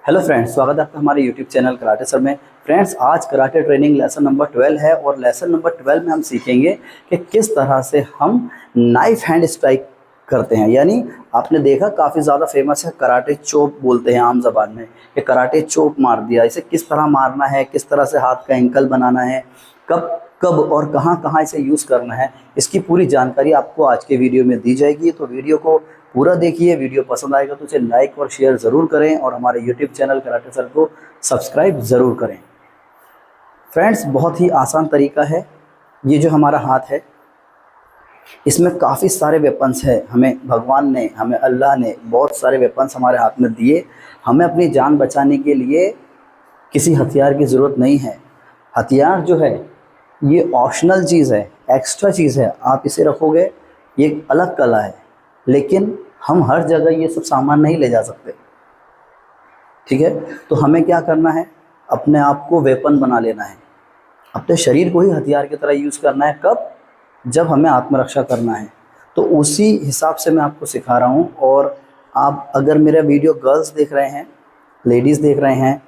Hello friends, स्वागत है आपका हमारे यूट्यूब चैनल कराटे सर में। फ्रेंड्स, आज कराटे ट्रेनिंग लेसन नंबर 12 है और लेसन नंबर 12 में हम सीखेंगे कि किस तरह से हम नाइफ हैंड स्ट्राइक करते हैं। यानी आपने देखा काफ़ी ज़्यादा फेमस है, कराटे चोप बोलते हैं आम जबान में, कि कराटे चोप मार दिया। इसे किस तरह मारना है, किस तरह से हाथ का एंकल बनाना है, कब कब और कहाँ कहाँ इसे यूज़ करना है, इसकी पूरी जानकारी आपको आज के वीडियो में दी जाएगी। तो वीडियो को पूरा देखिए। वीडियो पसंद आएगा तो उसे लाइक और शेयर ज़रूर करें और हमारे यूट्यूब चैनल कराटे सर को सब्सक्राइब ज़रूर करें। फ्रेंड्स, बहुत ही आसान तरीका है। ये जो हमारा हाथ है, इसमें काफ़ी सारे वेपन्स है। हमें भगवान ने, हमें अल्लाह ने बहुत सारे वेपन्स हमारे हाथ में दिए। हमें अपनी जान बचाने के लिए किसी हथियार की ज़रूरत नहीं है। हथियार जो है ये ऑप्शनल चीज़ है, एक्स्ट्रा चीज़ है। आप इसे रखोगे, ये एक अलग कला है, लेकिन हम हर जगह ये सब सामान नहीं ले जा सकते। ठीक है, तो हमें क्या करना है, अपने आप को वेपन बना लेना है, अपने शरीर को ही हथियार की तरह यूज़ करना है। कब? जब हमें आत्मरक्षा करना है। तो उसी हिसाब से मैं आपको सिखा रहा हूँ। और आप अगर मेरा वीडियो गर्ल्स देख रहे हैं, लेडीज़ देख रहे हैं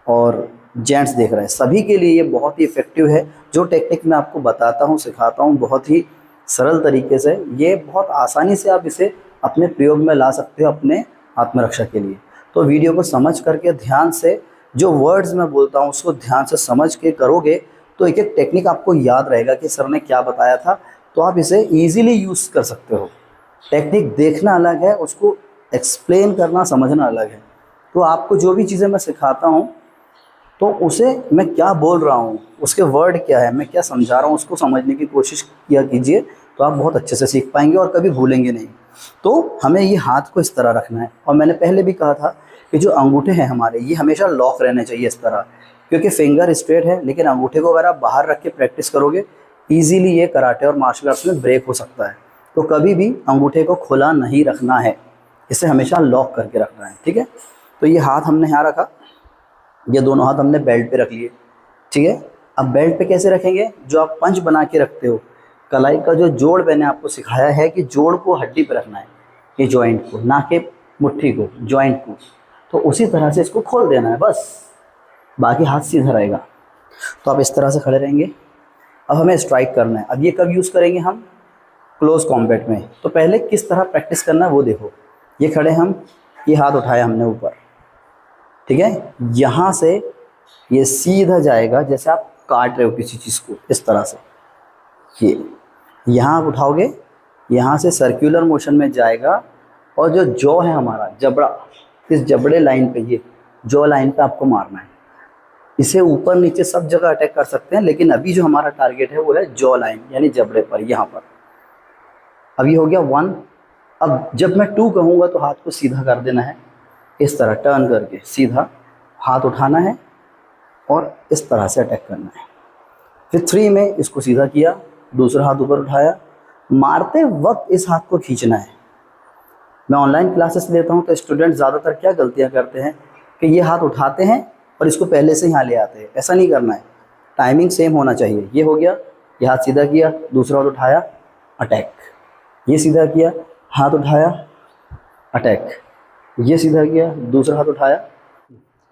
और जेंट्स देख रहे हैं, सभी के लिए ये बहुत ही इफ़ेक्टिव है। जो टेक्निक मैं आपको बताता हूँ, सिखाता हूँ, बहुत ही सरल तरीके से, ये बहुत आसानी से आप इसे अपने प्रयोग में ला सकते हो अपने आत्मरक्षा के लिए। तो वीडियो को समझ करके ध्यान से, जो वर्ड्स मैं बोलता हूँ उसको ध्यान से समझ के करोगे तो एक एक टेक्निक आपको याद रहेगा कि सर ने क्या बताया था। तो आप इसे ईज़िली यूज़ कर सकते हो। टेक्निक देखना अलग है, उसको एक्सप्लेन करना, समझना अलग है। तो आपको जो भी चीज़ें मैं सिखाता हूँ, तो उसे मैं क्या बोल रहा हूँ, उसके वर्ड क्या है, मैं क्या समझा रहा हूँ, उसको समझने की कोशिश किया कीजिए। तो आप बहुत अच्छे से सीख पाएंगे और कभी भूलेंगे नहीं। तो हमें ये हाथ को इस तरह रखना है। और मैंने पहले भी कहा था कि जो अंगूठे हैं हमारे, ये हमेशा लॉक रहने चाहिए इस तरह, क्योंकि फिंगर स्ट्रेट है, लेकिन अंगूठे को अगर आप बाहर रख के प्रैक्टिस करोगे, ईजिली ये कराटे और मार्शल आर्ट्स में ब्रेक हो सकता है। तो कभी भी अंगूठे को खुला नहीं रखना है, इसे हमेशा लॉक करके रखना है। ठीक है, तो ये हाथ हमने यहाँ रखा, ये दोनों हाथ हमने बेल्ट पे रख लिए। ठीक है, अब बेल्ट पे कैसे रखेंगे, जो आप पंच बना के रखते हो, कलाई का जो जोड़ मैंने आपको सिखाया है कि जोड़ को हड्डी पे रखना है, ये जॉइंट को, ना कि मुट्ठी को, जॉइंट को। तो उसी तरह से इसको खोल देना है बस, बाकी हाथ सीधा रहेगा। तो आप इस तरह से खड़े रहेंगे। अब हमें स्ट्राइक करना है। अब ये कब यूज़ करेंगे हम? क्लोज कॉम्बैट में। तो पहले किस तरह प्रैक्टिस करना है वो देखो। ये खड़े हम, ये हाथ उठाया हमने ऊपर, ठीक है, यहाँ से ये सीधा जाएगा, जैसे आप काट रहे हो किसी चीज़ को, इस तरह से। ये यहाँ आप उठाओगे, यहाँ से सर्कुलर मोशन में जाएगा, और जो जॉ है हमारा जबड़ा, इस जबड़े लाइन पे, ये जॉ लाइन पे आपको मारना है। इसे ऊपर नीचे सब जगह अटैक कर सकते हैं, लेकिन अभी जो हमारा टारगेट है वो है जॉ लाइन, यानी जबड़े पर, यहाँ पर। अब ये हो गया 1। अब जब मैं 2 कहूँगा तो हाथ को सीधा कर देना है, इस तरह टर्न करके सीधा हाथ उठाना है और इस तरह से अटैक करना है। फिर 3 में इसको सीधा किया, दूसरा हाथ ऊपर उठाया, मारते वक्त इस हाथ को खींचना है। मैं ऑनलाइन क्लासेस लेता हूँ तो स्टूडेंट ज़्यादातर क्या गलतियाँ करते हैं कि ये हाथ उठाते हैं और इसको पहले से यहाँ ले आते हैं। ऐसा नहीं करना है, टाइमिंग सेम होना चाहिए। ये हो गया, ये हाथ सीधा किया, दूसरा हाथ उठाया, अटैक। ये सीधा किया, हाथ उठाया, अटैक। ये सीधा किया, दूसरा हाथ उठाया।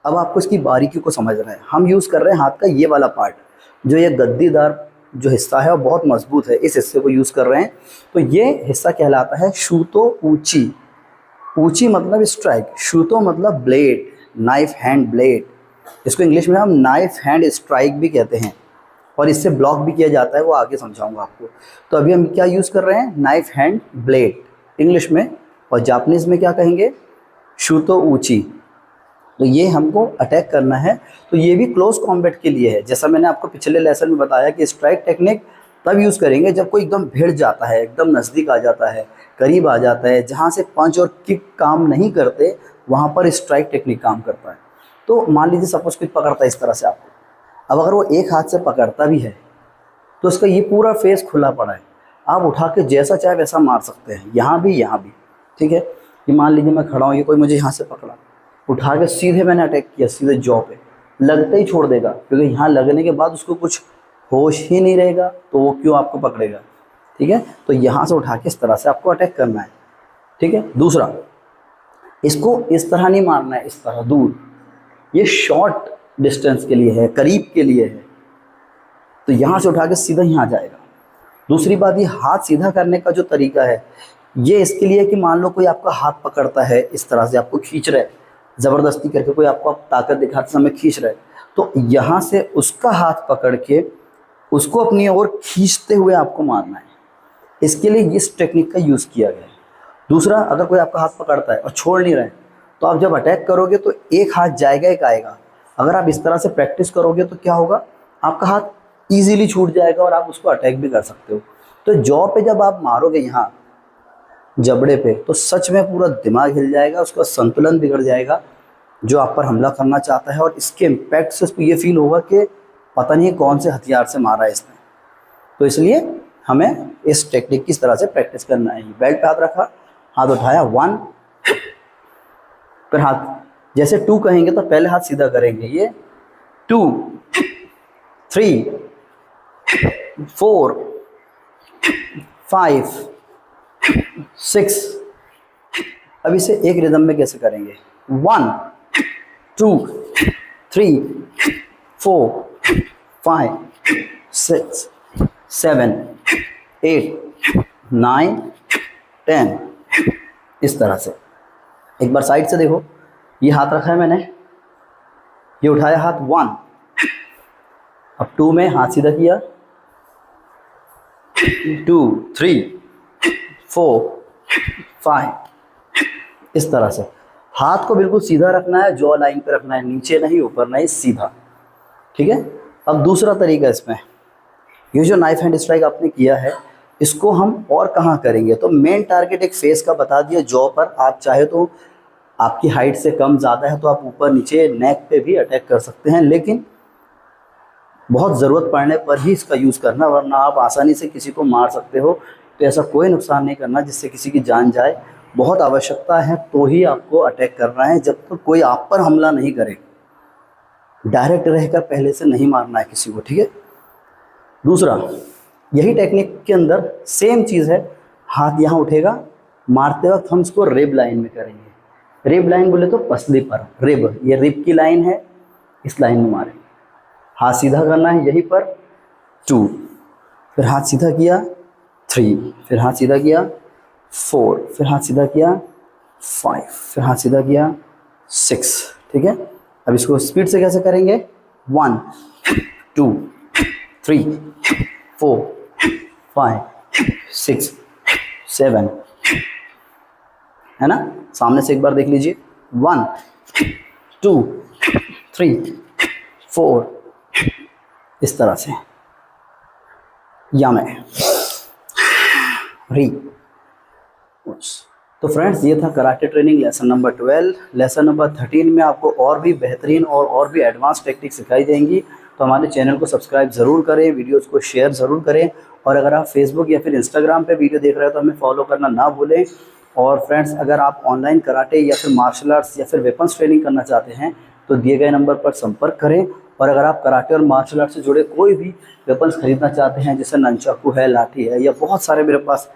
अब आपको इसकी बारीकी को समझना है। हम यूज़ कर रहे हैं हाथ का ये वाला पार्ट, जो ये गद्दीदार जो हिस्सा है वो बहुत मजबूत है, इस हिस्से को यूज़ कर रहे हैं। तो ये हिस्सा कहलाता है शूतो ऊंची। ऊंची मतलब स्ट्राइक, शूतो मतलब ब्लेड, नाइफ हैंड ब्लेड। इसको इंग्लिश में हम नाइफ हैंड स्ट्राइक भी कहते हैं, और इससे ब्लॉक भी किया जाता है, वो आगे समझाऊंगा आपको। तो अभी हम क्या यूज़ कर रहे हैं, नाइफ हैंड ब्लेड इंग्लिश में, और जापानीज़ में क्या कहेंगे, शूतो ऊंची। तो ये हमको अटैक करना है। तो ये भी क्लोज कॉम्बैट के लिए है। जैसा मैंने आपको पिछले लेसन में बताया कि स्ट्राइक टेक्निक तब यूज़ करेंगे जब कोई एकदम भिड़ जाता है, एकदम नज़दीक आ जाता है, करीब आ जाता है, जहाँ से पंच और किक काम नहीं करते, वहाँ पर स्ट्राइक टेक्निक काम करता है। तो मान लीजिए सपोज कोई पकड़ता है इस तरह से आपको, अब अगर वो एक हाथ से पकड़ता भी है तो उसका ये पूरा फेस खुला पड़ा है, आप उठा के जैसा चाहे वैसा मार सकते हैं, यहाँ भी यहाँ भी। ठीक है, ये मान लीजिए मैं खड़ा हूँ, ये कोई मुझे यहाँ से पकड़ा, उठा के सीधे मैंने अटैक किया, सीधे जॉ पे, लगते ही छोड़ देगा, क्योंकि यहाँ लगने के बाद उसको कुछ होश ही नहीं रहेगा, तो वो क्यों आपको पकड़ेगा। ठीक है, तो यहाँ से उठा के इस तरह से आपको अटैक करना है। ठीक है, दूसरा, इसको इस तरह नहीं मारना है, इस तरह दूर, ये शॉर्ट डिस्टेंस के लिए है, करीब के लिए है, तो यहाँ से उठा के सीधा यहाँ आ जाएगा। दूसरी बात, ये हाथ सीधा करने का जो तरीका है ये इसके लिए है कि मान लो कोई आपका हाथ पकड़ता है, इस तरह से आपको खींच रहा है, ज़बरदस्ती करके कोई आपको ताकत दिखाते समय खींच रहा है, तो यहाँ से उसका हाथ पकड़ के उसको अपनी ओर खींचते हुए आपको मारना है। इसके लिए इस टेक्निक का यूज़ किया गया है। दूसरा, अगर कोई आपका हाथ पकड़ता है और छोड़ नहीं रहा है, तो आप जब अटैक करोगे तो एक हाथ जाएगा, एक आएगा। अगर आप इस तरह से प्रैक्टिस करोगे तो क्या होगा, आपका हाथ ईजीली छूट जाएगा और आप उसको अटैक भी कर सकते हो। तो जॉ पे जब आप मारोगे यहाँ जबड़े पे, तो सच में पूरा दिमाग हिल जाएगा, उसका संतुलन बिगड़ जाएगा जो आप पर हमला करना चाहता है, और इसके इम्पैक्ट से उसको ये फील होगा कि पता नहीं कौन से हथियार से मारा है इसने। तो इसलिए हमें इस टेक्निक की इस तरह से प्रैक्टिस करना है। बेल्ट पे हाथ रखा, हाथ उठाया 1, फिर हाथ जैसे 2 कहेंगे तो पहले हाथ सीधा करेंगे, ये 2, 3, 4, 5, 6। अब इसे एक रिदम में कैसे करेंगे, 1, 2, 3, 4, 5, 6, 7, 8, 9, 10, इस तरह से। एक बार साइड से देखो, ये हाथ रखा है मैंने, ये उठाया हाथ 1, अब 2 में हाथ सीधा किया, 2, 3, 4, 5, इस तरह से। हाथ को बिल्कुल सीधा रखना है, जॉ लाइन पे रखना है, नीचे नहीं, ऊपर नहीं, सीधा। ठीक है। अब दूसरा तरीका इसमें, ये जो नाइफ हैंड स्ट्राइक आपने किया है, इसको हम और कहाँ करेंगे, तो मेन टारगेट एक फेस का बता दिया, जॉ पर। आप चाहे तो आपकी हाइट से कम ज़्यादा है तो आप ऊपर नीचे नेक पे भी अटैक कर सकते हैं, लेकिन बहुत ज़रूरत पड़ने पर ही इसका यूज़ करना, वरना आप आसानी से किसी को मार सकते हो। तो ऐसा कोई नुकसान नहीं करना जिससे किसी की जान जाए। बहुत आवश्यकता है तो ही आपको अटैक करना है, जब तक कोई आप पर हमला नहीं करे। डायरेक्ट रहकर पहले से नहीं मारना है किसी को, ठीक है। दूसरा, यही टेक्निक के अंदर सेम चीज़ है, हाथ यहाँ उठेगा, मारते वक्त हम इसको रिब लाइन में करेंगे। रिब लाइन बोले तो पसली पर, रिब, ये रिब की लाइन है, इस लाइन में मारेंगे। हाथ सीधा करना है यहीं पर, 2, फिर हाथ सीधा किया, 3, फिर हाथ सीधा किया, 4, फिर हाथ सीधा किया, 5, फिर हाथ सीधा किया, 6। ठीक है। अब इसको स्पीड से कैसे करेंगे, 1, 2, 3, 4, 5, 6, 7, है ना। सामने से एक बार देख लीजिए, 1, 2, 3, 4, इस तरह से, या मैं री। तो फ्रेंड्स, ये था karate training lesson number 12। Lesson number 13 में आपको और भी बेहतरीन और भी एडवांस टेक्निक सिखाई जाएंगी। तो हमारे चैनल को सब्सक्राइब ज़रूर करें, वीडियोस को शेयर ज़रूर करें, और अगर आप फेसबुक या फिर इंस्टाग्राम पे वीडियो देख रहे हो तो हमें फॉलो करना ना भूलें। और फ्रेंड्स, अगर आप ऑनलाइन कराटे या फिर मार्शल आर्ट्स या फिर वेपन्स ट्रेनिंग करना चाहते हैं तो दिए गए नंबर पर संपर्क करें। और अगर आप कराटे और मार्शल आर्ट से जुड़े कोई भी वेपन्स खरीदना चाहते हैं, जैसे ननचाकू है, लाठी है, या बहुत सारे मेरे पास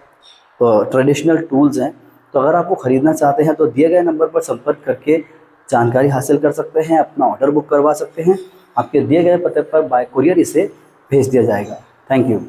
ट्रेडिशनल टूल्स हैं, तो अगर आपको ख़रीदना चाहते हैं तो दिए गए नंबर पर संपर्क करके जानकारी हासिल कर सकते हैं, अपना ऑर्डर बुक करवा सकते हैं। आपके दिए गए पते पर बाय कुरियर इसे भेज दिया जाएगा। Thank you.